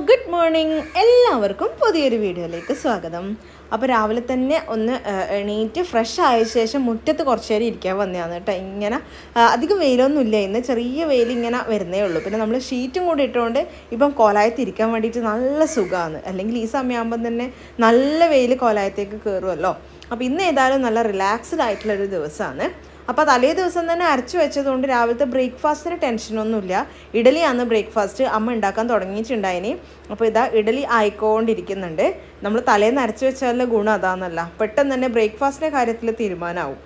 Good morning എല്ലാവർക്കും പുതിയൊരു വീഡിയോയിലേക്ക് സ്വാഗതം. അപ്പോൾ രാവിലെ തന്നെ ഒന്ന് എണീറ്റ് ഫ്രഷ് ആയ ശേഷം മുറ്റത്ത് കുറച്ച് നേരം ഇരിക്കാൻ വന്നതാണ് കേട്ടോ. ഇങ്ങനെ അധികം വെയിലൊന്നുമില്ല, ഇന്ന് ചെറിയ വെയിൽ ഇങ്ങനെ വരുന്നേ ഉള്ളൂ. പിന്നെ നമ്മൾ ഷീറ്റും കൂടി ഇട്ടുകൊണ്ട് ഇപ്പം കോലായത്ത് ഇരിക്കാൻ വേണ്ടിയിട്ട് നല്ല സുഖമാണ്. അല്ലെങ്കിൽ ഈ സമയമാകുമ്പം തന്നെ നല്ല വെയിൽ കോലായത്തേക്ക് കയറുമല്ലോ. അപ്പോൾ ഇന്ന് ഏതായാലും നല്ല റിലാക്സ്ഡ് ആയിട്ടുള്ളൊരു ദിവസമാണ്. അപ്പോൾ തലേ ദിവസം തന്നെ അരച്ചു വെച്ചതുകൊണ്ട് രാവിലത്തെ ബ്രേക്ക്ഫാസ്റ്റിന് ടെൻഷനൊന്നുമില്ല. ഇഡലിയാണ് ബ്രേക്ക്ഫാസ്റ്റ് അമ്മ ഉണ്ടാക്കാൻ തുടങ്ങിയിട്ടുണ്ടായിനി. അപ്പോൾ ഇതാ ഇഡലി ആയിക്കൊണ്ടിരിക്കുന്നുണ്ട്. നമ്മൾ തലേന്ന് അരച്ചു വെച്ചാലുള്ള ഗുണം അതാണെന്നല്ല, പെട്ടെന്ന് തന്നെ ബ്രേക്ക്ഫാസ്റ്റിൻ്റെ കാര്യത്തിൽ തീരുമാനമാവും.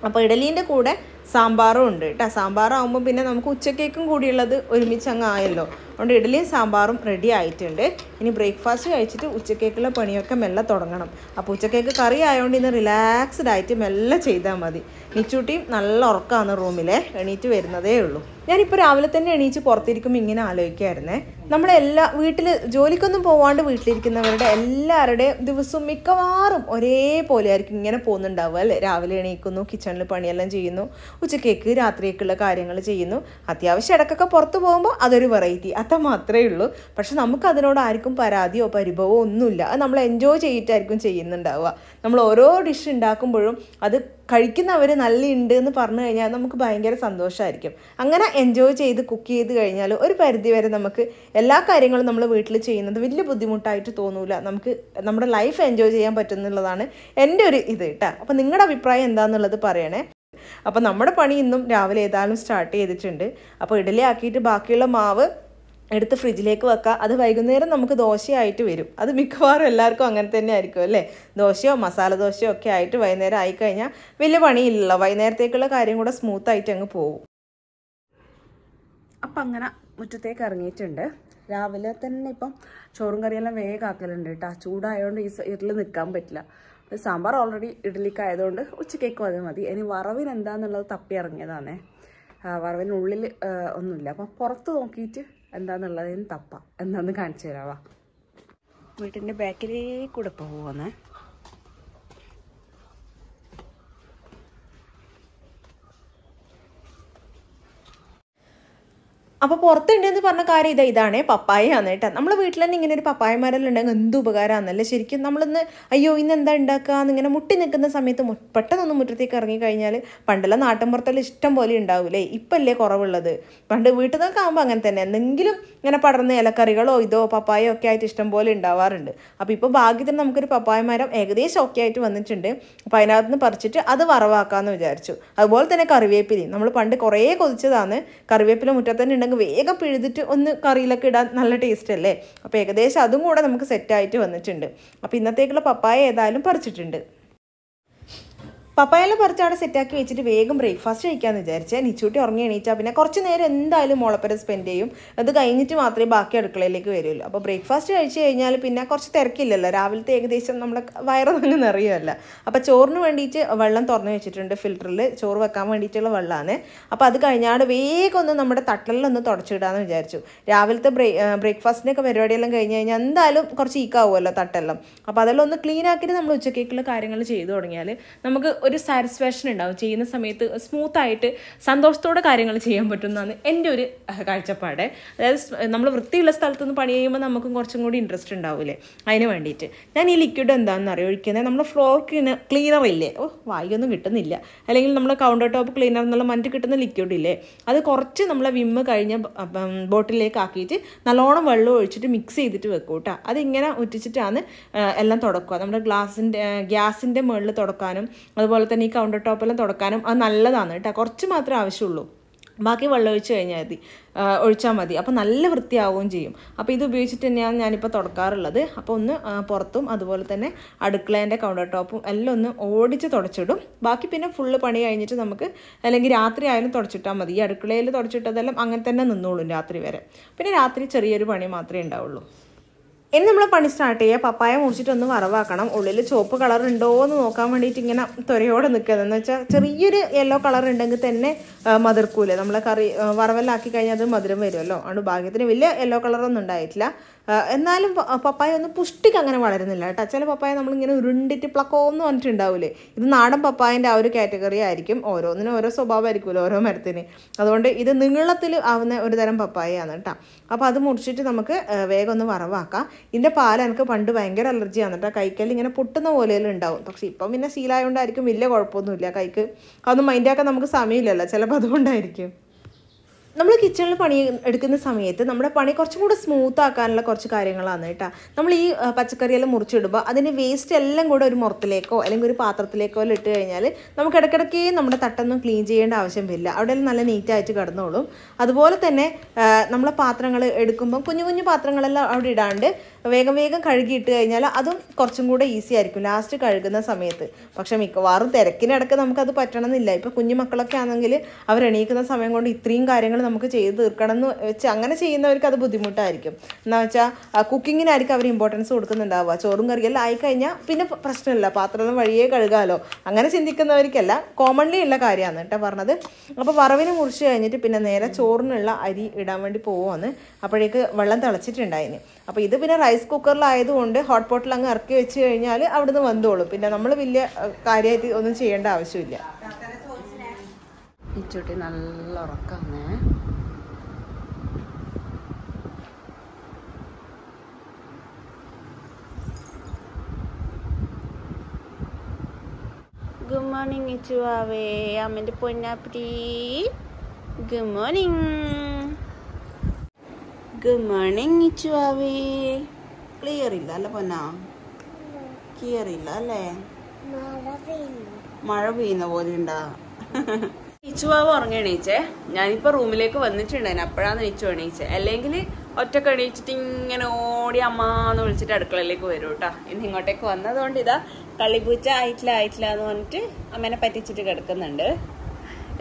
അപ്പോൾ ഇഡലീൻ്റെ കൂടെ സാമ്പാറും ഉണ്ട് കേട്ടോ. സാമ്പാറാകുമ്പോൾ പിന്നെ നമുക്ക് ഉച്ചക്കേക്കും കൂടിയുള്ളത് ഒരുമിച്ച് അങ്ങ് ആയല്ലോ. അതുകൊണ്ട് ഇഡലിയും സാമ്പാറും റെഡി ആയിട്ടുണ്ട്. ഇനി ബ്രേക്ക്ഫാസ്റ്റ് കഴിച്ചിട്ട് ഉച്ചക്കേക്കുള്ള പണിയൊക്കെ മെല്ലെ തുടങ്ങണം. അപ്പോൾ ഉച്ചക്കേക്ക് കറി ആയതുകൊണ്ട് ഇന്ന് റിലാക്സ്ഡ് ആയിട്ട് മെല്ലെ ചെയ്താൽ മതി. നിച്ചൂട്ടിയും നല്ല ഉറക്കമാണ്, റൂമിലെ എണീറ്റ് വരുന്നതേ ഉള്ളൂ. ഞാനിപ്പോൾ രാവിലെ തന്നെ എണീച്ച് പുറത്തിരിക്കുമ്പോൾ ഇങ്ങനെ ആലോചിക്കായിരുന്നേ, നമ്മളെല്ലാ വീട്ടിൽ ജോലിക്കൊന്നും പോവാണ്ട് വീട്ടിലിരിക്കുന്നവരുടെ എല്ലാവരുടെയും ദിവസവും മിക്കവാറും ഒരേപോലെ ആയിരിക്കും ഇങ്ങനെ പോകുന്നുണ്ടാവുക അല്ലേ. രാവിലെ എണീക്കുന്നു, കിച്ചണിൽ പണിയെല്ലാം ചെയ്യുന്നു, ഉച്ചക്കേക്ക് രാത്രിയേക്കുള്ള കാര്യങ്ങൾ ചെയ്യുന്നു. അത്യാവശ്യം ഇടയ്ക്കൊക്കെ പുറത്ത് പോകുമ്പോൾ അതൊരു വെറൈറ്റി, അത്ര മാത്രമേ ഉള്ളൂ. പക്ഷെ നമുക്ക് അതിനോട് ആർക്കും പരാതിയോ പരിഭവമോ ഒന്നുമില്ല. അത് നമ്മൾ എൻജോയ് ചെയ്തിട്ടായിരിക്കും ചെയ്യുന്നുണ്ടാവുക. നമ്മൾ ഓരോ ഡിഷ് ഉണ്ടാക്കുമ്പോഴും അത് കഴിക്കുന്നവർ നല്ല ഉണ്ട് എന്ന് പറഞ്ഞു കഴിഞ്ഞാൽ നമുക്ക് ഭയങ്കര സന്തോഷമായിരിക്കും. അങ്ങനെ എൻജോയ് ചെയ്ത് കുക്ക് ചെയ്ത് കഴിഞ്ഞാൽ ഒരു പരിധി വരെ നമുക്ക് എല്ലാ കാര്യങ്ങളും നമ്മൾ വീട്ടിൽ ചെയ്യുന്നത് വലിയ ബുദ്ധിമുട്ടായിട്ട് തോന്നൂല. നമുക്ക് നമ്മുടെ ലൈഫ് എൻജോയ് ചെയ്യാൻ പറ്റുന്നുള്ളതാണ് എൻ്റെ ഒരു ഇത് കേട്ടോ. അപ്പോൾ നിങ്ങളുടെ അഭിപ്രായം എന്താണെന്നുള്ളത് പറയണേ. അപ്പോൾ നമ്മുടെ പണി ഇന്നും രാവിലെ ഏതായാലും സ്റ്റാർട്ട് ചെയ്തിട്ടുണ്ട്. അപ്പോൾ ഇഡലി ആക്കിയിട്ട് ബാക്കിയുള്ള മാവ് എടുത്ത് ഫ്രിഡ്ജിലേക്ക് വെക്കുക. അത് വൈകുന്നേരം നമുക്ക് ദോശയായിട്ട് വരും. അത് മിക്കവാറും എല്ലാവർക്കും അങ്ങനെ തന്നെ ആയിരിക്കും അല്ലേ. ദോശയോ മസാല ദോശയോ ഒക്കെ ആയിട്ട് വൈകുന്നേരം ആയിക്കഴിഞ്ഞാൽ വലിയ പണിയില്ലല്ലോ. വൈകുന്നേരത്തേക്കുള്ള കാര്യം കൂടെ സ്മൂത്തായിട്ട് അങ്ങ് പോകും. അപ്പം അങ്ങനെ മുറ്റത്തേക്ക് ഇറങ്ങിയിട്ടുണ്ട്. രാവിലെ തന്നെ ഇപ്പം ചോറും കറിയെല്ലാം വേഗം ആക്കലുണ്ട് കേട്ടോ. ചൂടായതുകൊണ്ട് ഈ ഇരുളിൽ നിൽക്കാൻ പറ്റില്ല. സാമ്പാർ ഓൾറെഡി ഇഡലിക്കായതുകൊണ്ട് ഉച്ചക്കേക്കും അത് മതി. ഇനി വറവിന് എന്താണെന്നുള്ളത് തപ്പി ഇറങ്ങിയതാണേ. വറവിനുള്ളിൽ ഒന്നുമില്ല. അപ്പം പുറത്ത് നോക്കിയിട്ട് എന്താണെന്നുള്ളതിന് തപ്പാം. എന്താണെന്ന് കാണിച്ചു തരാവാ. വീട്ടിൻ്റെ ബാക്കിലേക്കൂടെ പോകുന്നേ. അപ്പോൾ പുറത്തുണ്ടെന്ന് പറഞ്ഞ കാര്യം ഇതാണ് പപ്പായയാണ് കേട്ടോ. നമ്മൾ വീട്ടിൽ തന്നെ ഇങ്ങനെ ഒരു പപ്പായ മരമെല്ലാം ഉണ്ടെങ്കിൽ എന്ത് ഉപകാരമാണെന്നല്ലേ. ശരിക്കും നമ്മളിന്ന് അയ്യോ ഇന്ന് എന്താ ഉണ്ടാക്കുക എന്നിങ്ങനെ മുട്ടി നിൽക്കുന്ന സമയത്ത് പെട്ടെന്നൊന്ന് മുറ്റത്തേക്ക് ഇറങ്ങിക്കഴിഞ്ഞാൽ പണ്ടെല്ലാം നാട്ടിൻപുറത്തെല്ലാം ഇഷ്ടം പോലെ ഉണ്ടാവില്ലേ. ഇപ്പം അല്ലേ കുറവുള്ളത്. പണ്ട് വീട്ടിൽ നിന്നൊക്കെ ആകുമ്പോൾ അങ്ങനെ തന്നെ എന്തെങ്കിലും ഇങ്ങനെ പടർന്ന ഇലക്കറികളോ ഇതോ പപ്പായോ ഒക്കെ ആയിട്ട് ഇഷ്ടം പോലെ ഉണ്ടാവാറുണ്ട്. അപ്പോൾ ഇപ്പോൾ ഭാഗ്യത്തിന് നമുക്കൊരു പപ്പായ മരം ഏകദേശം ഒക്കെ ആയിട്ട് വന്നിട്ടുണ്ട്. അപ്പോൾ അതിനകത്ത് നിന്ന് പറിച്ചിട്ട് അത് വറവാക്കാമെന്ന് വിചാരിച്ചു. അതുപോലെ തന്നെ കറിവേപ്പിലയും നമ്മൾ പണ്ട് കുറേ കൊതിച്ചതാണ്. കറിവേപ്പില മുറ്റത്ത് തന്നെ വേഗം പിഴുതിട്ട് ഒന്ന് കറിയിലൊക്കെ ഇടാൻ നല്ല ടേസ്റ്റ് അല്ലേ. അപ്പോൾ ഏകദേശം അതും കൂടെ നമുക്ക് സെറ്റായിട്ട് വന്നിട്ടുണ്ട്. അപ്പോൾ ഇന്നത്തേക്കുള്ള പപ്പായ ഏതായാലും പറിച്ചിട്ടുണ്ട്. പപ്പായെല്ലാം പറിച്ച് അവിടെ സെറ്റാക്കി വെച്ചിട്ട് വേഗം ബ്രേക്ക്ഫാസ്റ്റ് കഴിക്കാമെന്ന് വിചാരിച്ചാൽ നിച്ചൂട്ടി ഉറങ്ങി എണീച്ചാൽ പിന്നെ കുറച്ച് നേരം എന്തായാലും മോളപ്പര സ്പെൻഡ് ചെയ്യും. അത് കഴിഞ്ഞിട്ട് മാത്രമേ ബാക്കി അടുക്കളയിലേക്ക് വരുള്ളൂ. അപ്പോൾ ബ്രേക്ക്ഫാസ്റ്റ് കഴിച്ച് കഴിഞ്ഞാൽ പിന്നെ കുറച്ച് തിരക്കില്ലല്ലോ. രാവിലത്തെ ഏകദേശം നമ്മുടെ വയറൊന്നും നിറയുമല്ല. അപ്പോൾ ചോറിന് വേണ്ടിയിട്ട് വെള്ളം തുറന്ന് വെച്ചിട്ടുണ്ട് ഫിൽറ്ററിൽ. ചോറ് വെക്കാൻ വേണ്ടിയിട്ടുള്ള വെള്ളമാണ്. അപ്പോൾ അത് കഴിഞ്ഞാൽ വേഗം ഒന്ന് നമ്മുടെ തട്ടലിലൊന്ന് തുടച്ചിടാമെന്ന് വിചാരിച്ചു. രാവിലത്തെ ബ്രേക്ക്ഫാസ്റ്റിൻ്റെയൊക്കെ പരിപാടിയെല്ലാം കഴിഞ്ഞ് കഴിഞ്ഞാൽ എന്തായാലും കുറച്ച് ഈക്കാവുമല്ലോ തട്ടെല്ലാം. അപ്പോൾ അതെല്ലാം ഒന്ന് ക്ലീൻ ആക്കിയിട്ട് നമ്മൾ ഉച്ചക്കേക്കുള്ള കാര്യങ്ങൾ ചെയ്തു തുടങ്ങിയാൽ നമുക്ക് ഒരു സാറ്റിസ്ഫാക്ഷൻ ഉണ്ടാവും. ചെയ്യുന്ന സമയത്ത് സ്മൂത്തായിട്ട് സന്തോഷത്തോടെ കാര്യങ്ങൾ ചെയ്യാൻ പറ്റുന്നതാണ് എൻ്റെ ഒരു കാഴ്ചപ്പാട്. അതായത് നമ്മൾ വൃത്തിയുള്ള സ്ഥലത്ത് നിന്ന് പണി ചെയ്യുമ്പോൾ നമുക്കും കുറച്ചും കൂടി ഇൻട്രസ്റ്റ് ഉണ്ടാവില്ലേ. അതിന് വേണ്ടിയിട്ട് ഞാൻ ഈ ലിക്വിഡ് എന്താണെന്ന് അറിയോ ഒഴിക്കുന്നത്. നമ്മൾ ഫ്ലോർ ക്ലീനർ ഇല്ലേ, വായൊന്നും കിട്ടുന്നില്ല, അല്ലെങ്കിൽ നമ്മൾ കൗണ്ടർ ടോപ്പ് ക്ലീനർ എന്നുള്ള മറ്റ് കിട്ടുന്ന ലിക്വിഡ് ഇല്ലേ, അത് കുറച്ച് നമ്മളെ വിമ്മ് കഴിഞ്ഞ ബോട്ടിലേക്ക് ആക്കിയിട്ട് നല്ലോണം വെള്ളം ഒഴിച്ചിട്ട് മിക്സ് ചെയ്തിട്ട് വെക്കും കേട്ടോ. അതിങ്ങനെ ഉറ്റിച്ചിട്ടാണ് എല്ലാം തുടക്കുക. നമ്മുടെ ഗ്യാസിൻ്റെ മുകളിൽ തുടക്കാനും അതുപോലെ തന്നെ ഈ കൗണ്ടർ ടോപ്പെല്ലാം തുടക്കാനും അത് നല്ലതാണ് കേട്ടോ. കുറച്ച് മാത്രമേ ആവശ്യമുള്ളൂ. ബാക്കി വെള്ളം ഒഴിച്ചാൽ മതി. അപ്പോൾ നല്ല വൃത്തിയാവുകയും ചെയ്യും. അപ്പോൾ ഇത് ഉപയോഗിച്ചിട്ട് തന്നെയാണ് ഞാനിപ്പോൾ തുടക്കാറുള്ളത്. അപ്പോൾ ഒന്ന് പുറത്തും അതുപോലെ തന്നെ അടുക്കളേൻ്റെ കൗണ്ടർ ടോപ്പും എല്ലാം ഒന്ന് ഓടിച്ച് തുടച്ചിടും. ബാക്കി പിന്നെ ഫുള്ള് പണി കഴിഞ്ഞിട്ട് നമുക്ക് അല്ലെങ്കിൽ രാത്രി ആയാലും തുടച്ചിട്ടാൽ മതി. ഈ അടുക്കളയിൽ തുടച്ചിട്ടതെല്ലാം അങ്ങനെ തന്നെ നിന്നോളും രാത്രി വരെ. പിന്നെ രാത്രി ചെറിയൊരു പണി മാത്രമേ ഉണ്ടാവുള്ളൂ. ഇനി നമ്മൾ പണി സ്റ്റാർട്ട് ചെയ്യുക. പപ്പായ മുറിച്ചിട്ടൊന്ന് വറവാക്കണം. ഉള്ളിൽ ചുവപ്പ് കളർ ഉണ്ടോ എന്ന് നോക്കാൻ വേണ്ടിയിട്ട് ഇങ്ങനെ ത്വരയോടെ നിൽക്കുന്നത്. എന്ന് വെച്ചാൽ ചെറിയൊരു യെല്ലോ കളർ ഉണ്ടെങ്കിൽ തന്നെ മതിർക്കൂലേ. നമ്മളെ കറി വറവെല്ലാക്കി കഴിഞ്ഞാൽ അത് മധുരം വരുമല്ലോ. അതുകൊണ്ട് ഭാഗ്യത്തിന് വലിയ യെല്ലോ കളറൊന്നും ഉണ്ടായിട്ടില്ല. എന്നാലും പപ്പായ ഒന്ന് പുഷ്ടിക്ക് അങ്ങനെ വളരുന്നില്ല കേട്ടോ. ചില പപ്പായ നമ്മളിങ്ങനെ ഉരുണ്ടിട്ട് പ്ലക്കോന്ന് പറഞ്ഞിട്ടുണ്ടാവില്ലേ. ഇത് നാടൻ പപ്പായൻ്റെ ആ ഒരു കാറ്റഗറി ആയിരിക്കും. ഓരോന്നിനും ഓരോ സ്വഭാവമായിരിക്കുമല്ലോ ഓരോ മരത്തിന്. അതുകൊണ്ട് ഇത് നീളത്തിൽ ആവുന്ന ഒരു തരം പപ്പായയാണ് കേട്ടോ. അപ്പോൾ അത് മുറിച്ചിട്ട് നമുക്ക് വേഗം ഒന്ന് വറവാക്കാം. ഇതിൻ്റെ പാൽ എനിക്ക് പണ്ട് ഭയങ്കര അലർജിയാണ് കേട്ടോ. കൈക്കൽ ഇങ്ങനെ പൊട്ടുന്ന പോലെയെല്ലാം ഉണ്ടാവും. പക്ഷേ ഇപ്പം പിന്നെ ശീലമായതുകൊണ്ടായിരിക്കും വലിയ കുഴപ്പമൊന്നുമില്ല. കൈക്ക് അതൊന്നും മൈൻഡാക്കാൻ നമുക്ക് സമയമില്ലല്ലോ. ചിലപ്പോൾ അതുകൊണ്ടായിരിക്കും. നമ്മൾ കിച്ചണിൽ പണി എടുക്കുന്ന സമയത്ത് നമ്മുടെ പണി കുറച്ചും കൂടെ സ്മൂത്ത് ആക്കാനുള്ള കുറച്ച് കാര്യങ്ങളാണ് കേട്ടോ. നമ്മൾ ഈ പച്ചക്കറിയെല്ലാം മുറിച്ചിടുമ്പോൾ അതിന് വേസ്റ്റ് എല്ലാം കൂടെ ഒരു മുറത്തിലേക്കോ അല്ലെങ്കിൽ ഒരു പാത്രത്തിലേക്കോ എല്ലാം ഇട്ട് കഴിഞ്ഞാൽ നമുക്ക് ഇടയ്ക്കിടയ്ക്ക് നമ്മുടെ തട്ടൊന്നും ക്ലീൻ ചെയ്യേണ്ട ആവശ്യം വരില്ല. അവിടെ നല്ല നീറ്റായിട്ട് കിടന്നോളും. അതുപോലെ തന്നെ നമ്മളെ പാത്രങ്ങൾ എടുക്കുമ്പം കുഞ്ഞു കുഞ്ഞു പാത്രങ്ങളെല്ലാം അവിടെ ഇടാണ്ട് വേഗം വേഗം കഴുകിയിട്ട് കഴിഞ്ഞാൽ അതും കുറച്ചും കൂടെ ഈസി ആയിരിക്കും ലാസ്റ്റ് കഴുകുന്ന സമയത്ത്. പക്ഷെ മിക്കവാറും തിരക്കിനിടയ്ക്ക് നമുക്കത് പറ്റണമെന്നില്ല. ഇപ്പോൾ കുഞ്ഞു മക്കളൊക്കെ ആണെങ്കിൽ അവർ എണീക്കുന്ന സമയം കൊണ്ട് ഇത്രയും കാര്യങ്ങൾ നമുക്ക് ചെയ്ത് തീർക്കണം എന്ന് വെച്ച് അങ്ങനെ ചെയ്യുന്നവർക്ക് അത് ബുദ്ധിമുട്ടായിരിക്കും. എന്ന് വെച്ചാൽ കുക്കിങ്ങിനായിരിക്കും അവർ ഇമ്പോർട്ടൻസ് കൊടുക്കുന്നുണ്ടാവുക. ചോറും കറിയെല്ലാം ആയിക്കഴിഞ്ഞാൽ പിന്നെ പ്രശ്നമില്ല, പാത്രം വഴിയേ കഴുകാമല്ലോ. അങ്ങനെ ചിന്തിക്കുന്നവർക്കല്ല, കോമൺലി ഉള്ള കാര്യമാണ് കേട്ടോ പറഞ്ഞത്. അപ്പോൾ വറവിന് മുറിച്ച് കഴിഞ്ഞിട്ട് പിന്നെ നേരെ ചോറിനുള്ള അരി ഇടാൻ വേണ്ടി പോവുകയാണ്. അപ്പോഴേക്ക് വെള്ളം തിളച്ചിട്ടുണ്ടായിന്. അപ്പോൾ ഇത് പിന്നെ റൈസ് കുക്കറിലായതുകൊണ്ട് ഹോട്ട് പോട്ടിൽ അങ്ങ് ഇറക്കി വെച്ച് കഴിഞ്ഞാൽ അവിടുന്ന് വന്നോളും. പിന്നെ നമ്മൾ വലിയ കാര്യമായിട്ട് ഒന്നും ചെയ്യേണ്ട ആവശ്യമില്ല. ഇച്ചോട്ടി നല്ല ഉറക്കാണ്. ഗുഡ് മോർണിംഗ് ഇച്ചുവാവേ, അമ്മൻ്റെ പൊന്നാപ്പി. Good morning. ഗുഡ് മോർണിംഗ് ഇച്ചുവാവേ. ക്ലിയർ ഇല്ല അല്ലേ പൊന്നാ? ക്ലിയർ ഇല്ല അല്ലേ? മഴ പെയ്യുന്ന പോലെ ഉണ്ടാ. ഇച്ചുവാവ് ഉറങ്ങി എണീച്ചേ. ഞാനിപ്പോൾ റൂമിലേക്ക് വന്നിട്ടുണ്ടായിരുന്നു. അപ്പോഴാണ് ഇച്ചു എണീച്ചേ. അല്ലെങ്കിൽ ഒറ്റക്ക് എണീച്ചിട്ട് ഇങ്ങനെ ഓടി അമ്മാന്ന് വിളിച്ചിട്ട് അടുക്കളയിലേക്ക് വരും കേട്ടോ. ഇന്ന് ഇങ്ങോട്ടേക്ക് വന്നതുകൊണ്ട് ഇതാ കളിപ്പൂച്ച ആയിട്ടില്ല എന്ന് പറഞ്ഞിട്ട് അമ്മേനെ പറ്റിച്ചിട്ട് കിടക്കുന്നുണ്ട്.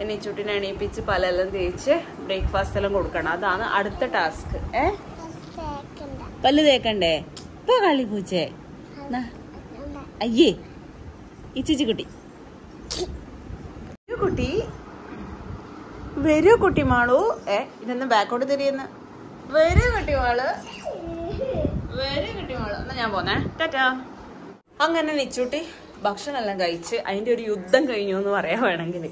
എണീച്ചുട്ടിനെ എണീപ്പിച്ച് പലെല്ലാം തേച്ച് ബ്രേക്ക്ഫാസ്റ്റ് എല്ലാം കൊടുക്കണം. അതാണ് അടുത്ത ടാസ്ക്. പല്ല് തേക്കണ്ടേ? ഇപ്പൊ കളിപ്പൂച്ചേ അയ്യേ ഇച്ചിച്ചി കുട്ടി കുട്ടി വരൂ കുട്ടി മാളു. ഇതൊന്ന് ബാക്കോട്ട് തിരിയുന്ന വരൂ കുട്ടി മാള്, വരൂ കുട്ടി മാളു. എന്നാ ഞാൻ പോന്നേ, ടാറ്റാ. അങ്ങനെ നിച്ചൂട്ടി ഭക്ഷണം എല്ലാം കഴിച്ച് അതിന്റെ ഒരു യുദ്ധം കഴിഞ്ഞു എന്ന് പറയാൻ വേണമെങ്കിൽ.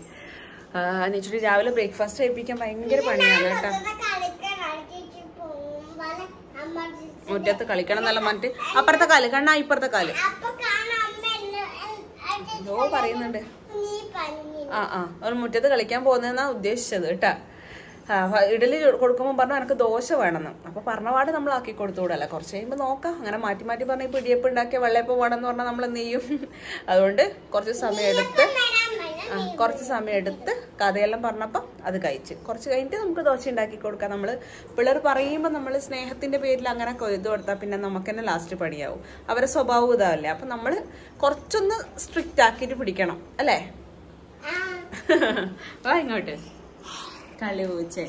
നിച്ചൂട്ടി രാവിലെ ബ്രേക്ക്ഫാസ്റ്റ് കഴിപ്പിക്കാൻ ഭയങ്കര പണിയാണ് കേട്ടോ. മുറ്റത്ത് കളിക്കണം എന്നല്ല പറഞ്ഞിട്ട് അപ്പുറത്തെ കാല് കണ്ണാ ഇപ്പുറത്തെ കാല് പറയുന്നുണ്ട്. ഒരു മുറ്റത്ത് കളിക്കാൻ പോകുന്നതെന്നാ ഉദ്ദേശിച്ചത് കേട്ടാ. ഇഡലി കൊടുക്കുമ്പോൾ പറഞ്ഞു എനിക്ക് ദോശ വേണമെന്ന്. അപ്പൊ പറഞ്ഞപാട് നമ്മൾ ആക്കി കൊടുത്തുകൂടല്ല. കുറച്ച് കഴിയുമ്പോൾ നോക്കാം. അങ്ങനെ മാറ്റി മാറ്റി പറഞ്ഞ ഇപ്പൊ ഇടിയപ്പം ഉണ്ടാക്കിയ വെള്ളയപ്പം വേണമെന്ന് പറഞ്ഞാൽ നമ്മൾ എന്ത് ചെയ്യും? അതുകൊണ്ട് കുറച്ച് സമയം എടുത്ത് കഥയെല്ലാം പറഞ്ഞപ്പം അത് കഴിച്ച് കുറച്ച് കഴിഞ്ഞിട്ട് നമുക്ക് ദോശ ഉണ്ടാക്കി കൊടുക്കാം. നമ്മൾ പിള്ളേർ പറയുമ്പോൾ നമ്മൾ സ്നേഹത്തിന്റെ പേരിൽ അങ്ങനെ കൊയ്തു കൊടുത്താൽ പിന്നെ നമുക്ക് തന്നെ ലാസ്റ്റ് പണിയാവും. അവരെ സ്വഭാവം ഇതാവല്ലേ. അപ്പൊ നമ്മൾ കുറച്ചൊന്ന് സ്ട്രിക്റ്റ് ആക്കിയിട്ട് പിടിക്കണം അല്ലേ? വാ ഇങ്ങോട്ട് കളി പൂച്ചേ.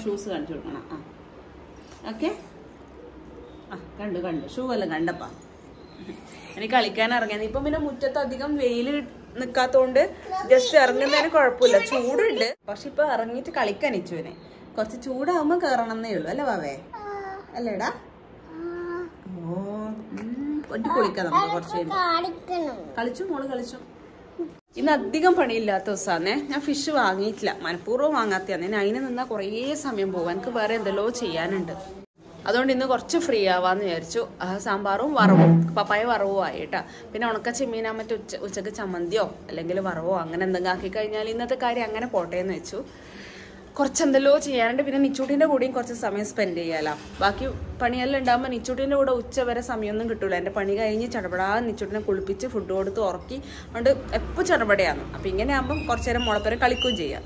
ഷൂസ് കാണിച്ചു കൊടുക്കണം. ഓക്കെ. കണ്ടു ഷൂ എല്ലാം കണ്ടപ്പാ. എനിക്ക് കളിക്കാൻ ഇറങ്ങിയത്. ഇപ്പം പിന്നെ മുറ്റത്ത് അധികം വെയിൽ നിക്കാത്തോണ്ട് ജസ്റ്റ് ഇറങ്ങുന്നതിന് കുഴപ്പമില്ല. ചൂടുണ്ട്, പക്ഷെ ഇപ്പൊ ഇറങ്ങിയിട്ട് കളിക്കാൻ ഇച്ചുവിനെ. കുറച്ച് ചൂടാവുമ്പോ കയറണമെന്നേ ഉള്ളു അല്ലേ വാവേ? അല്ലേടാ? ഓ ഒറ്റ കുളിക്കാം നമുക്ക് കുറച്ച് കളിച്ചു. മോള് കളിച്ചു. ഇന്ന് അധികം പണിയില്ലാത്ത ദിവസമാണേ. ഞാൻ ഫിഷ് വാങ്ങിയിട്ടില്ല, മനഃപൂർവ്വം വാങ്ങാത്തതാണ്. ഞാൻ അതിന് നിന്നാൽ കുറേ സമയം പോകും. എനിക്ക് വേറെ എന്തെല്ലോ ചെയ്യാനുണ്ട്. അതുകൊണ്ട് ഇന്ന് കുറച്ച് ഫ്രീ ആവാന്ന് വിചാരിച്ചു. സാമ്പാറും വറവും പപ്പായ വറവും ആയിട്ടാ. പിന്നെ ഉണക്ക ചെമ്മീനാ മറ്റേ ഉച്ചക്ക് ചമ്മന്തിയോ അല്ലെങ്കിൽ വറവോ അങ്ങനെ എന്തെങ്കിലും ആക്കി കഴിഞ്ഞാൽ ഇന്നത്തെ കാര്യം അങ്ങനെ പോട്ടെ എന്ന് വെച്ചു. കുറച്ചെന്തല്ലോ ചെയ്യാനുണ്ട്. പിന്നെ നിച്ചൂട്ടിൻ്റെ കൂടെയും കുറച്ച് സമയം സ്പെൻഡ് ചെയ്യാലോ. ബാക്കി പണിയെല്ലാം ഉണ്ടാകുമ്പോൾ നിച്ചൂട്ടിൻ്റെ കൂടെ ഉച്ച വരെ സമയമൊന്നും കിട്ടൂല. എൻ്റെ പണി കഴിഞ്ഞ് ചടപടാ നിച്ചൂട്ടിനെ കുളിപ്പിച്ച് ഫുഡ് കൊടുത്ത് ഉറക്കി. അതുകൊണ്ട് എപ്പോൾ ചടപടയാണ്. അപ്പം ഇങ്ങനെ ആകുമ്പം കുറച്ച് നേരം മുളപ്പരം കളിക്കുകയും ചെയ്യാം.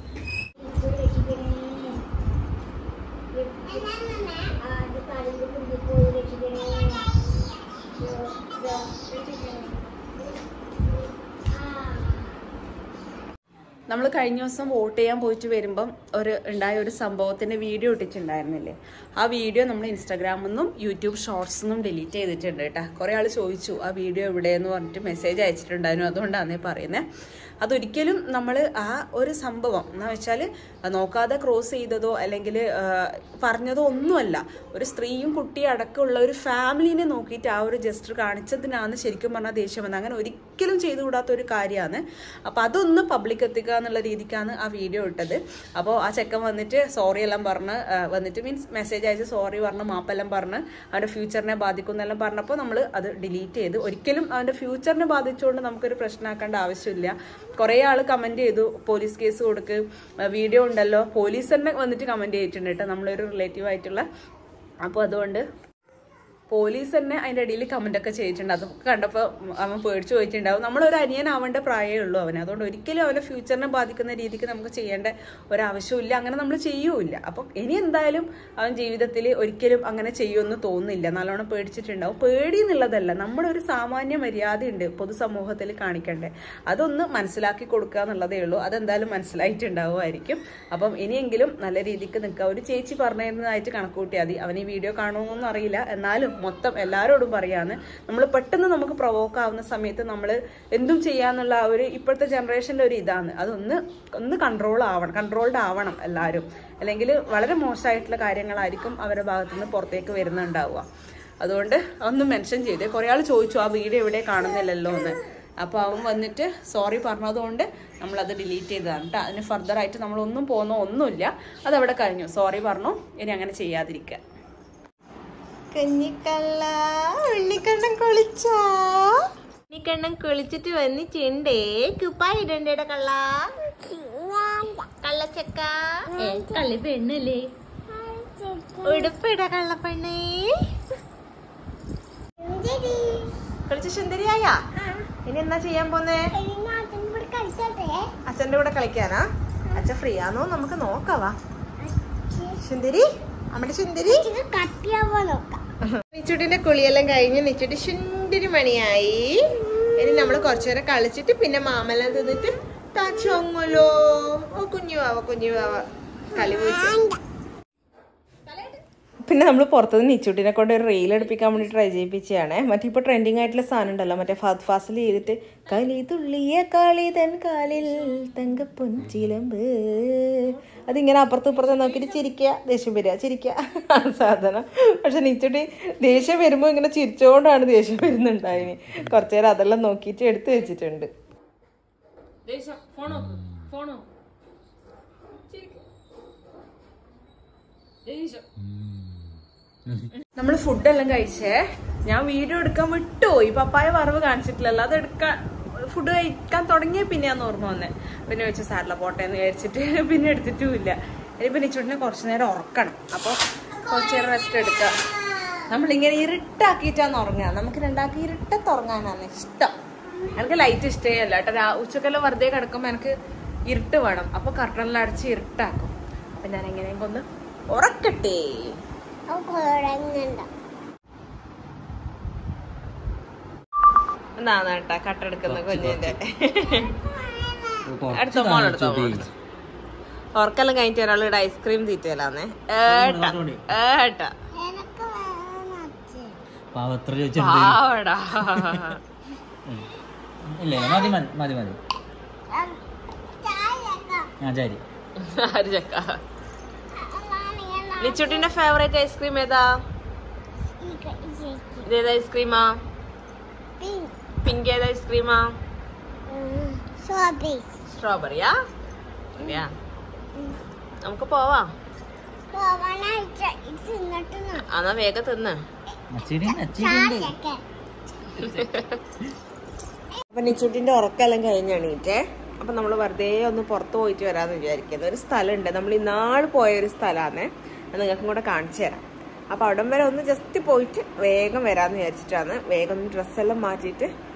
നമ്മൾ കഴിഞ്ഞ ദിവസം വോട്ട് ചെയ്യാൻ പോയിട്ട് വരുമ്പം ഉണ്ടായ ഒരു സംഭവത്തിന്റെ വീഡിയോ ഇട്ടിട്ടുണ്ടായിരുന്നില്ലേ? ആ വീഡിയോ നമ്മൾ ഇൻസ്റ്റാഗ്രാമിൽ നിന്നും യൂട്യൂബ് ഷോർട്സ് നിന്നും ഡിലീറ്റ് ചെയ്തിട്ടുണ്ട് കേട്ടോ. കുറേ ആൾ ചോദിച്ചു ആ വീഡിയോ എവിടെയെന്ന് പറഞ്ഞിട്ട് മെസ്സേജ് അയച്ചിട്ടുണ്ടായിരുന്നു. അതുകൊണ്ടാണ് പറയുന്നത്. അതൊരിക്കലും നമ്മൾ ആ ഒരു സംഭവം എന്ന് വെച്ചാൽ നോക്കാതെ ക്രോസ് ചെയ്തതോ അല്ലെങ്കിൽ പറഞ്ഞതോ ഒന്നുമല്ല. ഒരു സ്ത്രീയും കുട്ടിയും അടക്കമുള്ള ഒരു ഫാമിലിനെ നോക്കിയിട്ട് ആ ഒരു ജസ്റ്റർ കാണിച്ചതിനാണ് ശരിക്കും പറഞ്ഞാൽ ദേഷ്യം വന്നത്. അങ്ങനെ ഒരിക്കലും ചെയ്തുകൂടാത്ത ഒരു കാര്യമാണ്. അപ്പോൾ അതൊന്ന് പബ്ലിക് എത്തിക്കുക എന്നുള്ള രീതിക്കാണ് ആ വീഡിയോ ഇട്ടത്. അപ്പോൾ ആ ചെക്കൻ വന്നിട്ട് സോറി എല്ലാം പറഞ്ഞ് വന്നിട്ട് മീൻസ് മെസ്സേജ് അയച്ച് സോറി പറഞ്ഞ് മാപ്പെല്ലാം പറഞ്ഞ് അവൻ്റെ ഫ്യൂച്ചറിനെ ബാധിക്കുന്നെല്ലാം പറഞ്ഞപ്പോൾ നമ്മൾ അത് ഡിലീറ്റ് ചെയ്ത്. ഒരിക്കലും അവൻ്റെ ഫ്യൂച്ചറിനെ ബാധിച്ചുകൊണ്ട് നമുക്കൊരു പ്രശ്നമാക്കേണ്ട ആവശ്യമില്ല. കുറേ ആൾ കമന്റ് ചെയ്തു പോലീസ് കേസ് കൊടുക്ക്, വീഡിയോ ഉണ്ടല്ലോ, പോലീസ് തന്നെ വന്നിട്ട് കമന്റ് ചെയ്തിട്ടുണ്ട് കേട്ടോ, നമ്മളൊരു റിലേറ്റീവ് ആയിട്ടുള്ള. അപ്പോൾ അതുകൊണ്ട് പോലീസ് തന്നെ അതിൻ്റെ ഇടയിൽ കമന്റ് ഒക്കെ ചെയ്തിട്ടുണ്ട്. അതൊക്കെ കണ്ടപ്പോൾ അവൻ പേടിച്ചു പോയിട്ടുണ്ടാവും. നമ്മളൊരു അനിയനാവേണ്ട പ്രായമേ ഉള്ളൂ അവന്. അതുകൊണ്ട് ഒരിക്കലും അവൻ്റെ ഫ്യൂച്ചറിനെ ബാധിക്കുന്ന രീതിക്ക് നമുക്ക് ചെയ്യേണ്ട ഒരാവശ്യമില്ല. അങ്ങനെ നമ്മൾ ചെയ്യുമില്ല. അപ്പം ഇനി എന്തായാലും അവൻ ജീവിതത്തിൽ ഒരിക്കലും അങ്ങനെ ചെയ്യുമെന്ന് തോന്നുന്നില്ല. നല്ലോണം പേടിച്ചിട്ടുണ്ടാവും. പേടി എന്നുള്ളതല്ല, നമ്മുടെ ഒരു സാമാന്യ മര്യാദയുണ്ട് പൊതുസമൂഹത്തിൽ കാണിക്കണ്ടേ, അതൊന്ന് മനസ്സിലാക്കി കൊടുക്കുക എന്നുള്ളതേ ഉള്ളൂ. അതെന്തായാലും മനസ്സിലായിട്ടുണ്ടാവുമായിരിക്കും. അപ്പം ഇനിയെങ്കിലും നല്ല രീതിക്ക് നിൽക്കുക. ഒരു ചേച്ചി പറഞ്ഞതായിട്ട് കണക്കൂട്ടിയാൽ മതി. അവൻ ഈ വീഡിയോ കാണുമെന്നൊന്നും അറിയില്ല. എന്നാലും മൊത്തം എല്ലാവരോടും പറയാന്ന്, നമ്മൾ പെട്ടെന്ന് നമുക്ക് പ്രൊവോക്ക് ആവുന്ന സമയത്ത് നമ്മൾ എന്തും ചെയ്യാന്നുള്ള ഒരു ഇപ്പോഴത്തെ ജനറേഷനിലെ ഒരു ഇതാണ്. അതൊന്ന് കൺട്രോൾഡ് ആവണം എല്ലാവരും. അല്ലെങ്കിൽ വളരെ മോശമായിട്ടുള്ള കാര്യങ്ങളായിരിക്കും അവരുടെ ഭാഗത്തുനിന്ന് പുറത്തേക്ക് വരുന്നുണ്ടാവുക. അതുകൊണ്ട് ഒന്ന് മെൻഷൻ ചെയ്തേ. കുറേ ആൾ ചോദിച്ചു ആ വീഡിയോ എവിടെ കാണുന്നില്ലല്ലോ എന്ന്. അപ്പോൾ അവൻ വന്നിട്ട് സോറി പറഞ്ഞതുകൊണ്ട് നമ്മളത് ഡിലീറ്റ് ചെയ്തതാണ് കേട്ടോ. അതിന് ഫർദറായിട്ട് നമ്മളൊന്നും ഒന്നുമില്ല. അതവിടെ കഴിഞ്ഞു. സോറി പറഞ്ഞു, ഇനി അങ്ങനെ ചെയ്യാതിരിക്കുക. കുഞ്ഞിക്കള്ള ഉണ്ണിക്കണ്ണൻ കുളിച്ചോ? ഉണ്ണിക്കണ്ണൻ കുളിച്ചിട്ട് വന്നിട്ടുണ്ടേ. കുപ്പായി ഇടണ്ടേടെ കള്ള കള്ളച്ചക്ക കള്ളി പെണ്ണല്ലേ? ഉടുപ്പിട കള്ള പെണ്ണേ. കുളിച്ച സുന്ദരിയായ? ഇനി എന്നാ ചെയ്യാൻ പോന്നേ? അച്ഛന്റെ കൂടെ കളിക്കാനാ? അച്ഛൻ ഫ്രീ ആണോ? നമുക്ക് നോക്കാവാ. സുന്ദരി, നമ്മുടെ സുന്ദരി. നിച്ചുട്ടിന്റെ കുളിയെല്ലാം കഴിഞ്ഞ് നിച്ചുട്ടി സുന്ദരി മണിയായി. ഇനി നമ്മള് കുറച്ചുനേരം കളിച്ചിട്ട് പിന്നെ മാമെല്ലാം തിന്നിട്ട് താച്ചോങ്ങല്ലോ. ഓ കുഞ്ഞുവാവ കളി പോയി. പിന്നെ നമ്മൾ പുറത്തുനിന്ന് നിച്ചുട്ടിനെ കൊണ്ട് ഒരു റീൽ എടുപ്പിക്കാൻ വേണ്ടി ട്രൈ ചെയ്യിപ്പിച്ചാണ്. മറ്റേ ഇപ്പോൾ ട്രെൻഡിങ് ആയിട്ടുള്ള സാധനം ഉണ്ടല്ലോ, മറ്റേ ഫാസിൽ ചെയ്തിട്ട് കളി തുള്ളിയ കളി തൻ കാലിൽ തങ്കപ്പൊഞ്ചിലമ്പ്. അതിങ്ങനെ അപ്പുറത്തും ഇപ്പുറത്തും നോക്കിയിട്ട് ചിരിക്കുക, ദേഷ്യം വരിക, ചിരിക്കുക സാധനം. പക്ഷെ നിച്ചുട്ടി ദേഷ്യം വരുമ്പോൾ ഇങ്ങനെ ചിരിച്ചുകൊണ്ടാണ് ദേഷ്യം വരുന്നുണ്ടായിന്. കുറച്ചു നേരം അതെല്ലാം നോക്കിയിട്ട് എടുത്തു വെച്ചിട്ടുണ്ട്. നമ്മള് ഫുഡെല്ലാം കഴിച്ചേ. ഞാൻ വീഡിയോ എടുക്കാൻ വിട്ടുപോയി. പപ്പായ വറവ് കാണിച്ചിട്ടില്ലല്ലോ, അത് ഫുഡ് കഴിക്കാൻ തുടങ്ങിയ പിന്നെയാന്ന് ഓർമ്മ വന്നേ. പിന്നെ വെച്ച് സാരില്ല പോട്ടെ എന്ന് വിചാരിച്ചിട്ട് പിന്നെ എടുത്തിട്ടുമില്ല. ഇനിയിപ്പോൾ നിച്ചുട്ടിനെ കുറച്ചു നേരം ഉറക്കണം. അപ്പോൾ കുറച്ചു നേരം റെസ്റ്റ് എടുക്കുക. നമ്മളിങ്ങനെ ഇരുട്ടാക്കിയിട്ടാന്ന് ഉറങ്ങുക. നമുക്ക് രണ്ടാക്കി ഇരുട്ടത്തുറങ്ങാനാണ് ഇഷ്ടം. എനിക്ക് ലൈറ്റ് ഇഷ്ടമേ അല്ല കേട്ടോ. ഉച്ചക്കെല്ലാം വെറുതെ കിടക്കുമ്പോൾ എനിക്ക് ഇരുട്ട് വേണം. അപ്പോൾ കർട്ടനെല്ലാം അടച്ച് ഇരുട്ടാക്കും. അപ്പം ഞാൻ എങ്ങനെയെങ്കിലും ഒന്ന് ഉറക്കട്ടെ. എന്നാണ് കേട്ടാ കട്ടെടുക്കുന്ന കുഞ്ഞിന്റെ. അടുത്ത മോളെടുത്തോ. ഉറക്കെല്ലാം കഴിഞ്ഞിട്ട് ഒരാളിവിടെ ഐസ്ക്രീം തീറ്റയിലാന്നേ. ഏട്ടാ പാവടാ. നിച്ചുട്ടിന്റെ ഫേവറേറ്റ് ഐസ്ക്രീം ഏതാ? ഇതേതാ ഐസ്ക്രീമാ? പിങ്ക് ഏതാ ഐസ്ക്രീമാ? സ്ട്രോബെറിയാ? നമുക്ക് പോവാം. എന്നാ വേഗം തിന്ന്. അപ്പൊ നിച്ചുട്ടിന്റെ ഉറക്കെല്ലാം കഴിഞ്ഞാണീറ്റേ. അപ്പൊ നമ്മള് വെറുതെ ഒന്ന് പുറത്ത് പോയിട്ട് വരാന്ന് വിചാരിക്കുന്നത്. ഒരു സ്ഥലമുണ്ട്, നമ്മൾ ഇന്നാൾ പോയ ഒരു സ്ഥലമാണ്. അത് നിങ്ങൾക്കും കൂടെ കാണിച്ചു തരാം. അപ്പൊ അവിടം വരെ ഒന്ന് ജസ്റ്റ് പോയിട്ട് വേഗം വരാന്ന് വിചാരിച്ചിട്ടാണ്. വേഗം ഒന്ന് ഡ്രസ്സെല്ലാം മാറ്റിയിട്ട്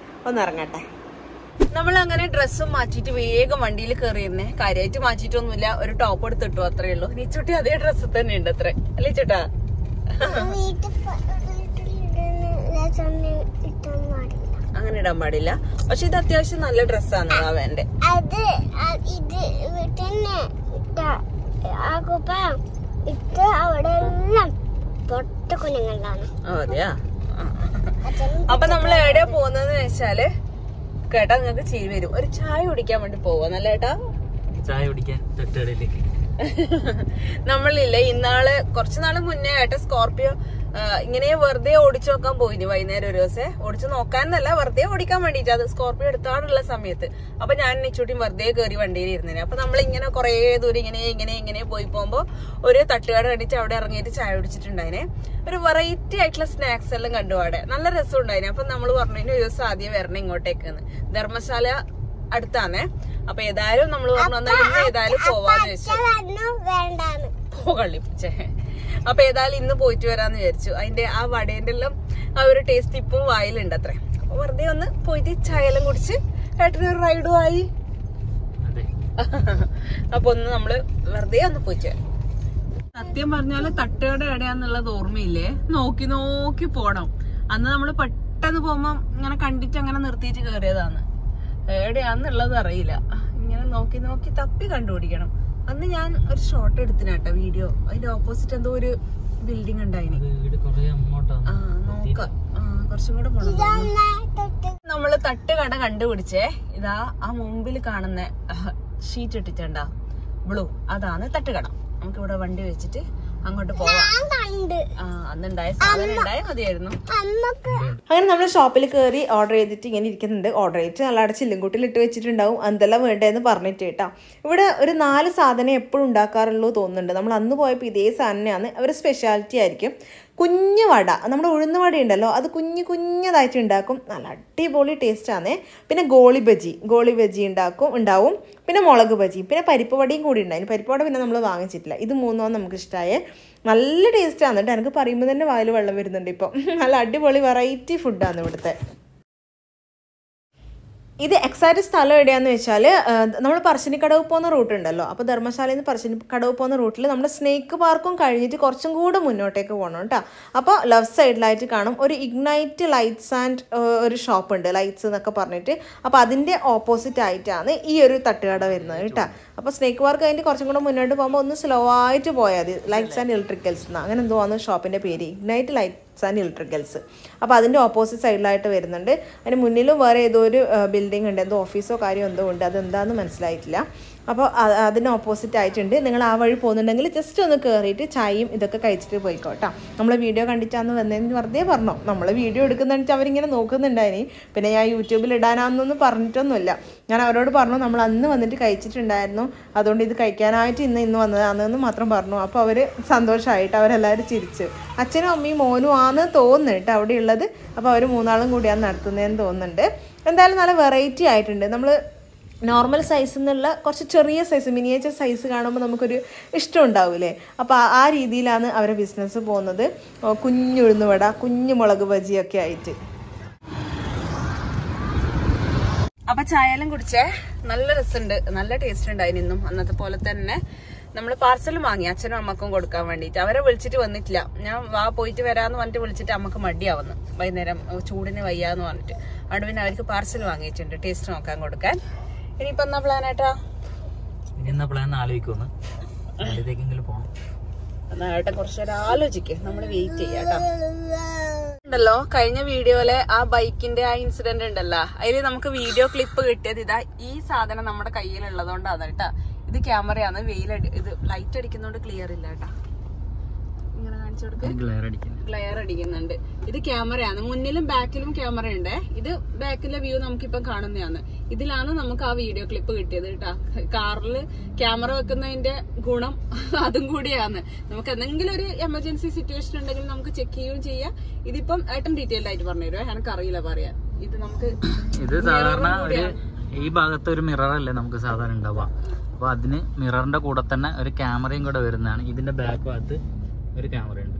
ഒന്ന് ഇറങ്ങട്ടെ. നമ്മൾ അങ്ങനെ ഡ്രസ്സും മാറ്റിയിട്ട് വേഗം വണ്ടിയിൽ കയറിയിരുന്നേ. കാര്യമായിട്ട് മാറ്റിയിട്ടൊന്നുമില്ല, ഒരു ടോപ്പ് എടുത്തിട്ടു, അത്രേ ഉള്ളൂ. നിച്ചുട്ടി അതേ ഡ്രസ്സ് തന്നെ ഉണ്ട് അത്രേ അല്ലേ ചേട്ടാ? അങ്ങനെ ഇടാൻ പാടില്ല. പക്ഷെ ഇത് അത്യാവശ്യം നല്ല ഡ്രസ്സാണ് വാവേന്റെ. അതെയാ. അപ്പൊ നമ്മൾ എവിടെയാ പോകുന്നതെന്ന് വെച്ചാല് കേട്ടാ നിങ്ങക്ക് ചിരി വരും. ഒരു ചായ കുടിക്കാൻ വേണ്ടി പോവാ. നല്ല ഏട്ടാ ചായ കുടിക്കാൻ തട്ടുകടയിലേക്ക്. നമ്മളില്ലേ കുറച്ചു നാള് മുന്നേ ഏട്ടാ സ്കോർപിയോ ഇങ്ങനെ വെറുതെ ഓടിച്ചു നോക്കാൻ പോയിന്. വൈകുന്നേരം ഒരു ദിവസം ഓടിച്ചു നോക്കാന്നല്ല, വെറുതെ ഓടിക്കാൻ വേണ്ടിട്ട്. അത് സ്കോർപിയോ എടുത്താടുള്ള സമയത്ത്. അപ്പൊ ഞാൻ നിച്ചൂട്ടിയും വെറുതെ കയറി വണ്ടിയിൽ ഇരുന്നേനെ. അപ്പൊ നമ്മളിങ്ങനെ കുറെ ദൂരം ഇങ്ങനെ പോയി പോകുമ്പോ ഒരു തട്ടുകട കണ്ടിട്ട് അവിടെ ഇറങ്ങിയിട്ട് ചായ കുടിച്ചിട്ടുണ്ടായിനെ. ഒരു വെറൈറ്റി ആയിട്ടുള്ള സ്നാക്സ് എല്ലാം കണ്ടു അവിടെ. നല്ല രസം ഉണ്ടായിനെ. അപ്പൊ നമ്മള് പറഞ്ഞു ഒരു ദിവസം ആദ്യം വരണം ഇങ്ങോട്ടേക്ക്. ധർമ്മശാല അടുത്താന്നേ. അപ്പൊ ഏതായാലും നമ്മള് പറഞ്ഞു വന്നാൽ ഇന്ന് ഏതായാലും പോവാന്ന് വെച്ചു. കളിപ്പിച്ചേ. അപ്പൊ ഏതായാലും ഇന്ന് പോയിട്ട് വരാന്ന് വിചാരിച്ചു. അതിന്റെ ആ വടേന്റെ എല്ലാം ആ ഒരു ടേസ്റ്റ് ഇപ്പം വായിലുണ്ട് അത്രേ. അപ്പൊ വെറുതെ ഒന്ന് പോയിട്ട് ചായയെല്ലാം കുടിച്ച് ഏട്ടനൊരു റൈഡും ആയി. അപ്പൊ ഒന്ന് നമ്മള് വെറുതെ ഒന്ന് പോയിട്ട്. സത്യം പറഞ്ഞാല് തട്ടുകട എവിടെയാന്നുള്ളത് ഓർമ്മയില്ലേ? നോക്കി നോക്കി പോണം. അന്ന് നമ്മള് പെട്ടെന്ന് പോകുമ്പോ ഇങ്ങനെ കണ്ടിട്ട് അങ്ങനെ നിർത്തിയിട്ട് കയറിയതാണ്. എവിടെയാന്നുള്ളത് അറിയില്ല. ഇങ്ങനെ നോക്കി നോക്കി തപ്പി കണ്ടുപിടിക്കണം. അന്ന് ഞാൻ ഒരു ഷോട്ട് എടുത്തിനാട്ടോ വീഡിയോ. അതിന്റെ ഓപ്പോസിറ്റ് എന്തോ ഒരു ബിൽഡിംഗ് ഉണ്ടായിന്. നോക്കാം, കുറച്ചും കൂടെ പോണം. നമ്മള് തട്ടുകട കണ്ടുപിടിച്ചേ. ഇതാ ആ മുമ്പിൽ കാണുന്ന ഷീറ്റ് ഇട്ടിട്ടുണ്ടാ ബ്ലൂ, അതാണ് തട്ടുകട. നമുക്ക് ഇവിടെ വണ്ടി വെച്ചിട്ട് അങ്ങോട്ട് പോവാം. അന്നുണ്ടായ സാധനം ഉണ്ടായ മതിയായിരുന്നു. അങ്ങനെ നമ്മൾ ഷോപ്പിൽ കയറി ഓർഡർ ചെയ്തിട്ട് ഇങ്ങനെ ഇരിക്കുന്നുണ്ട്. ഓർഡർ ചെയ്തിട്ട് നല്ല ചില്ലുംകുട്ടിൽ ഇട്ട് വെച്ചിട്ടുണ്ടാവും എന്തെല്ലാം വേണ്ടതെന്ന് പറഞ്ഞിട്ട് കേട്ടോ. ഇവിടെ ഒരു 4 സാധനം എപ്പോഴും ഉണ്ടാക്കാറുള്ളൂ തോന്നുന്നുണ്ട്. നമ്മൾ അന്ന് പോയപ്പോൾ ഇതേ സാധനമാണ്. അവർ സ്പെഷ്യാലിറ്റി ആയിരിക്കും. കുഞ്ഞു വട, നമ്മുടെ ഉഴുന്ന് വട ഉണ്ടല്ലോ, അത് കുഞ്ഞതായിട്ട് ഉണ്ടാക്കും. നല്ല അടിപൊളി ടേസ്റ്റാണ്. പിന്നെ ഗോളി ബജി ഉണ്ടാവും. പിന്നെ മുളക് ബജി, പിന്നെ പരിപ്പ് വടയും കൂടി ഉണ്ടായിരുന്നു. പരിപ്പ് വട പിന്നെ നമ്മൾ വാങ്ങിച്ചിട്ടില്ല. ഇത് 3 നമുക്ക് ഇഷ്ടമായ നല്ല ടേസ്റ്റാണ് കേട്ടോ. എനിക്ക് പറയുമ്പോൾ തന്നെ വായിൽ വെള്ളം വരുന്നുണ്ട്. ഇപ്പം നല്ല അടിപൊളി വെറൈറ്റി ഫുഡാണ് ഇവിടുത്തെ. ഇത് എക്സാക്റ്റ് സ്ഥലം എവിടെയാണെന്ന് വെച്ചാൽ നമ്മൾ പറശ്ശിനിക്കടവ് പോകുന്ന റൂട്ട് ഉണ്ടല്ലോ. അപ്പോൾ ധർമ്മശാലയിൽ നിന്ന് പറശ്ശിനിക്കടവ് പോകുന്ന റൂട്ടിൽ നമ്മുടെ സ്നേക്ക് പാർക്കും കഴിഞ്ഞിട്ട് കുറച്ചും കൂടെ മുന്നോട്ടേക്ക് പോകണം കേട്ടോ. അപ്പോൾ ലെഫ്റ്റ് സൈഡിലായിട്ട് കാണും ഒരു ഇഗ്നൈറ്റ് ലൈറ്റ്സ് ആൻഡ് ഒരു ഷോപ്പ് ഉണ്ട്, ലൈറ്റ്സ് എന്നൊക്കെ പറഞ്ഞിട്ട്. അപ്പോൾ അതിൻ്റെ ഓപ്പോസിറ്റ് ആയിട്ടാണ് ഈ ഒരു തട്ടുകട വരുന്നത് കേട്ടോ. അപ്പോൾ സ്നേക്ക് പാർക്ക് കഴിഞ്ഞിട്ട് കുറച്ചും കൂടെ മുന്നോട്ട് പോകുമ്പോൾ ഒന്ന് സ്ലോ ആയിട്ട് പോയാൽ മതി. ലൈറ്റ്സ് ആൻഡ് ഇലക്ട്രിക്കൽസ് എന്നാണ് അങ്ങനെ എന്തോ ആണ് ഷോപ്പിൻ്റെ പേര്, ഇഗ്നൈറ്റ് ലൈറ്റ്സ് ആൻഡ് ഇലക്ട്രിക്കൽസ്. അപ്പോൾ അതിൻ്റെ ഓപ്പോസിറ്റ് സൈഡിലായിട്ട് വരുന്നുണ്ട്. അതിന് മുന്നിലും വേറെ ഏതോ ഒരു ബിൽഡിംഗ് ഉണ്ട്, എന്തോ ഓഫീസോ കാര്യമോ എന്തോ ഉണ്ട്, അതെന്താണെന്ന് മനസ്സിലായിട്ടില്ല. അപ്പോൾ അതിന് ഓപ്പോസിറ്റ് ആയിട്ടുണ്ട്. നിങ്ങൾ ആ വഴി പോകുന്നുണ്ടെങ്കിൽ ജസ്റ്റ് ഒന്ന് കയറിയിട്ട് ചായയും ഇതൊക്കെ കഴിച്ചിട്ട് പോയിക്കോട്ടോ. നമ്മൾ വീഡിയോ കണ്ടിട്ടാന്ന് വന്നതെന്ന് വെറുതെ പറഞ്ഞോ. നമ്മൾ വീഡിയോ എടുക്കുന്നുണ്ട് അവരിങ്ങനെ നോക്കുന്നുണ്ടായിനി. പിന്നെ ഞാൻ യൂട്യൂബിൽ ഇടാനാണെന്നൊന്നും പറഞ്ഞിട്ടൊന്നുമില്ല. ഞാൻ അവരോട് പറഞ്ഞു നമ്മൾ അന്ന് വന്നിട്ട് കഴിച്ചിട്ടുണ്ടായിരുന്നു, അതുകൊണ്ട് ഇത് കഴിക്കാനായിട്ട് ഇന്ന് വന്നതാണെന്ന് മാത്രം പറഞ്ഞു. അപ്പോൾ അവർ സന്തോഷമായിട്ട് അവരെല്ലാവരും ചിരിച്ചു. അച്ഛനും അമ്മയും മോനും ആണെന്ന് തോന്നുന്നു കേട്ടോ അവിടെ ഉള്ളത്. അപ്പോൾ അവർ 3 കൂടിയാണ് നടത്തുന്നതെന്ന് തോന്നുന്നുണ്ട്. എന്തായാലും നല്ല വെറൈറ്റി ആയിട്ടുണ്ട്. നമ്മൾ നോർമൽ സൈസിൽ നിന്നുള്ള കുറച്ച് ചെറിയ സൈസ്, മിനിയേച്ചർ സൈസ് കാണുമ്പോൾ നമുക്കൊരു ഇഷ്ടം ഉണ്ടാവില്ലേ. അപ്പോൾ ആ രീതിയിലാണ് അവരുടെ ബിസിനസ് പോകുന്നത്. കുഞ്ഞുഴുന്നുവട, കുഞ്ഞു മുളക് ബജിയൊക്കെ ആയിട്ട്. അപ്പൊ ചായയെല്ലാം കുടിച്ചേ. നല്ല രസമുണ്ട്, നല്ല ടേസ്റ്റ് ഉണ്ടായിരുന്നു. ഇന്നും അന്നത്തെ പോലെ തന്നെ നമ്മൾ പാർസലും വാങ്ങി അച്ഛനും അമ്മക്കും കൊടുക്കാൻ വേണ്ടിയിട്ട്. അവരെ വിളിച്ചിട്ട് വന്നിട്ടില്ല. ഞാൻ പോയിട്ട് വരാന്ന് പറഞ്ഞിട്ട് വിളിച്ചിട്ട് അമ്മക്ക് മടിയാവുന്നു, വൈകുന്നേരം ചൂടിന് വയ്യാന്ന് പറഞ്ഞിട്ട്. അതുകൊണ്ട് പിന്നെ അവർക്ക് പാർസൽ വാങ്ങിയിട്ടുണ്ട് ടേസ്റ്റ് നോക്കാൻ കൊടുക്കാൻ. ഇനിയിപ്പോ എന്നാ പ്ലാൻ ഏട്ടാ? ഏട്ടൻ കുറച്ചേരം ആലോചിക്ക്, നമ്മള് വെയിറ്റ് ചെയ്യാട്ടോ. ഉണ്ടല്ലോ കഴിഞ്ഞ വീഡിയോയിലെ ആ ബൈക്കിന്റെ ആ ഇൻസിഡന്റ് ഉണ്ടല്ലോ, അതില് നമുക്ക് വീഡിയോ ക്ലിപ്പ് കിട്ടിയത് ഇതാ ഈ സാധനം നമ്മുടെ കയ്യിലുള്ളതുകൊണ്ടാണ് കേട്ടാ. ഇത് ക്യാമറയാണ്, ഇത് ലൈറ്റ് അടിക്കുന്നോണ്ട് ക്ലിയർ ഇല്ല കേട്ടാ. ഇങ്ങനെ കാണിച്ചു കൊടുക്കുക, ഗ്ലെയർ അടിക്കുന്നുണ്ട്. ഇത് ക്യാമറയാണ്, മുന്നിലും ബാക്കിലും ക്യാമറ ഉണ്ട്. ഇത് ബാക്കിലെ വ്യൂ നമുക്കിപ്പം കാണുന്നതാണ്. ഇതിലാണ് നമുക്ക് ആ വീഡിയോ ക്ലിപ്പ് കിട്ടിയത് കേട്ടാ. കാറിൽ ക്യാമറ വെക്കുന്നതിന്റെ ഗുണം അതും കൂടിയാണ്. നമുക്ക് എന്തെങ്കിലും ഒരു എമർജൻസി സിറ്റുവേഷൻ ഉണ്ടെങ്കിൽ നമുക്ക് ചെക്ക് ചെയ്യുകയും ചെയ്യാം. ഇതിപ്പം ഏട്ടൻ ഡീറ്റെയിൽഡ് ആയിട്ട് പറഞ്ഞുതരുമോ? എനിക്ക് അറിയില്ല പറയാൻ. ഇത് നമുക്ക് സാധാരണ ഈ ഭാഗത്ത് ഒരു മിറർ അല്ലേ നമുക്ക് സാധാരണ ഉണ്ടാവുക. അപ്പൊ അതിന് മിററിന്റെ കൂടെ തന്നെ ഒരു ക്യാമറയും കൂടെ വരുന്നതാണ്. ഇതിന്റെ ബാക്ക് ഭാഗത്ത് ഒരു ക്യാമറ ഉണ്ട്.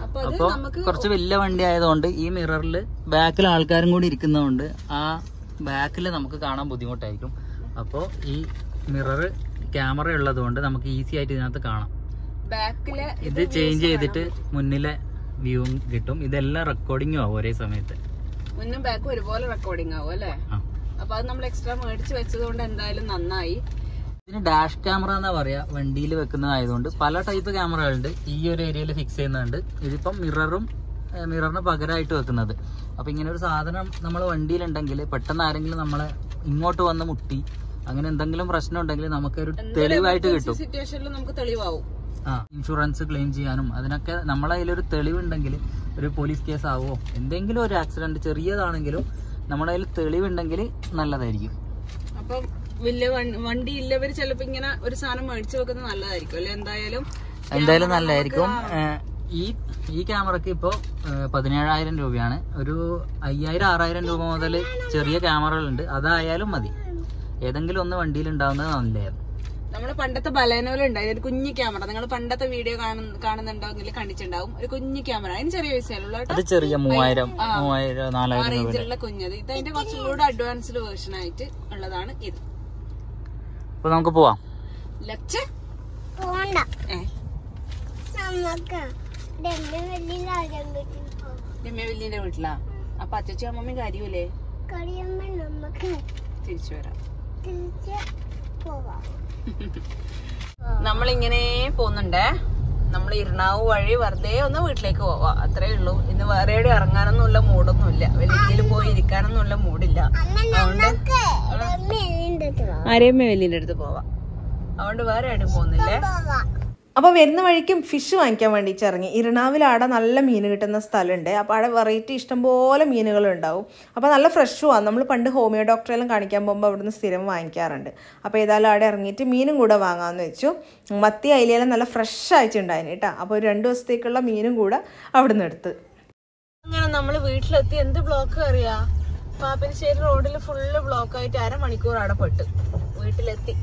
അപ്പൊ കുറച്ച് വലിയ വണ്ടി ആയതുകൊണ്ട് ഈ മിററിൽ ബാക്കിൽ ആൾക്കാരും കൂടി ഇരിക്കുന്നതുകൊണ്ട് ആ ബാക്കിൽ നമുക്ക് കാണാൻ ബുദ്ധിമുട്ടായിരിക്കും. അപ്പോൾ ഈ മിറർ ക്യാമറ ഉള്ളത് കൊണ്ട് നമുക്ക് ഈസി ആയിട്ട് ഇതിനകത്ത് കാണാം. ഇത് ചേഞ്ച് ചെയ്തിട്ട് മുന്നിലെ വ്യൂവും കിട്ടും. ഇതെല്ലാം റെക്കോർഡിങ്ങും ആവും ഒരേ സമയത്ത്. മുന്നും ബാക്കും ഒരുപോലെ റെക്കോർഡിംഗ് ആവും അല്ലേ? അപ്പൊ അത് നമ്മൾ എക്സ്ട്രാ മേടിച്ച് വെച്ചത് കൊണ്ട് എന്തായാലും നന്നായി. ഇതിന് ഡാഷ് ക്യാമറ എന്നാ പറയാ, വണ്ടിയിൽ വെക്കുന്നതായതുകൊണ്ട് പല ടൈപ്പ് ക്യാമറകളുണ്ട്. ഈ ഒരു ഏരിയയിൽ ഫിക്സ് ചെയ്യുന്നുണ്ട്. ഇതിപ്പം മിററിന് പകരമായിട്ട് വെക്കുന്നത്. അപ്പൊ ഇങ്ങനെ ഒരു സാധനം നമ്മൾ വണ്ടിയിലുണ്ടെങ്കിൽ പെട്ടെന്ന് ആരെങ്കിലും നമ്മളെ ഇങ്ങോട്ട് വന്ന് മുട്ടി അങ്ങനെ എന്തെങ്കിലും പ്രശ്നം ഉണ്ടെങ്കിൽ നമുക്കൊരു തെളിവായിട്ട് കിട്ടും. സിറ്റുവേഷനിൽ നമുക്ക് തെളിവാവും. ഇൻഷുറൻസ് ക്ലെയിം ചെയ്യാനും അതിനൊക്കെ നമ്മളെ കയ്യിലൊരു തെളിവുണ്ടെങ്കിൽ, ഒരു പോലീസ് കേസ് ആവോ എന്തെങ്കിലും ഒരു ആക്സിഡന്റ് ചെറിയതാണെങ്കിലും നമ്മുടെ കയ്യിൽ തെളിവുണ്ടെങ്കിൽ നല്ലതായിരിക്കും. അപ്പം വലിയ വണ്ടി ഇല്ലവര് ചിലപ്പോ ഇങ്ങനെ ഒരു സാധനം മേടിച്ചു വെക്കുന്നത് നല്ലതായിരിക്കും അല്ലെ? എന്തായാലും നല്ലതായിരിക്കും. ഈ ക്യാമറക്ക് ഇപ്പോ 17,000 രൂപയാണ്. ഒരു 5,000-6,000 രൂപ മുതൽ ചെറിയ ക്യാമറകളുണ്ട്. അതായാലും മതി. ഏതെങ്കിലും ഒന്ന് വണ്ടിയിൽ ഉണ്ടാവുന്നത് നല്ലതായിരുന്നു. നമ്മള് പണ്ടത്തെ ബലേനോയിലുണ്ടായി ഒരു കുഞ്ഞു ക്യാമറ. നിങ്ങൾ പണ്ടത്തെ വീഡിയോ കാണുന്നുണ്ടാവുമെങ്കിൽ കണ്ടിട്ടുണ്ടാവും. ഒരു കുഞ്ഞു ക്യാമറ, അതിന് ചെറിയ പൈസയുള്ള ചെറിയ 3,000-4,000 റേഞ്ചിലുള്ള കുഞ്ഞത്. ഇത് അതിന്റെ കുറച്ചും കൂടെ അഡ്വാൻസ്ഡ് വേർഷൻ ആയിട്ട് ഉള്ളതാണ് ഇത്. അപ്പൊ നമുക്ക് പോവാം. രമ്യവല്ലിന്റെ വീട്ടിലാ? അപ്പൊ അച്ഛച്ചി അമ്മമ്മ കാര്യൂലേ? തിരിച്ചു വരാം. നമ്മളിങ്ങനെ പോകുന്നുണ്ടേ. നമ്മൾ ഇരണാവ് വഴി വെറുതെ ഒന്ന് വീട്ടിലേക്ക് പോവാ, അത്രേ ഉള്ളൂ. ഇന്ന് വേറെ എവിടെ ഇറങ്ങാനൊന്നുമുള്ള മൂടൊന്നുമില്ല. വലിയ പോയി ഇരിക്കാനൊന്നുമുള്ള മൂടില്ല. അതുകൊണ്ട് രമ്യവല്ലിന്റെ അടുത്ത് പോവാ. അതുകൊണ്ട് വേറെ എവിടെയും പോകുന്നില്ലേ. അപ്പോൾ വരുന്ന വഴിക്കും ഫിഷ് വാങ്ങിക്കാൻ വേണ്ടിയിട്ട് ഇറങ്ങി. ഇരണാവിൽ അവിടെ നല്ല മീൻ കിട്ടുന്ന സ്ഥലമുണ്ട്. അപ്പോൾ അവിടെ വെറൈറ്റി ഇഷ്ടംപോലെ മീനുകളുണ്ടാവും. അപ്പോൾ നല്ല ഫ്രഷുമാണ്. നമ്മൾ പണ്ട് ഹോമിയോ ഡോക്ടറെല്ലാം കാണിക്കാൻ പോകുമ്പോൾ അവിടുന്ന് സ്ഥിരം വാങ്ങിക്കാറുണ്ട്. അപ്പോൾ ഏതായാലും അവിടെ ഇറങ്ങിയിട്ട് മീനും കൂടെ വാങ്ങാമെന്ന് വെച്ചു. മത്തി അയിലെല്ലാം നല്ല ഫ്രഷ് ആയിട്ടുണ്ടായിരുന്നു കേട്ടോ. അപ്പോൾ 2 ദിവസത്തേക്കുള്ള മീനും കൂടെ അവിടുന്ന് എടുത്ത്. അങ്ങനെ നമ്മൾ വീട്ടിലെത്തി. എന്ത് ബ്ലോക്ക് അറിയാ? പാപ്പിനിശ്ശേരി റോഡിൽ ഫുള്ള് ബ്ലോക്കായിട്ട് 1/2 മണിക്കൂർ അവിടെ പെട്ട് വീട്ടിലെത്തി.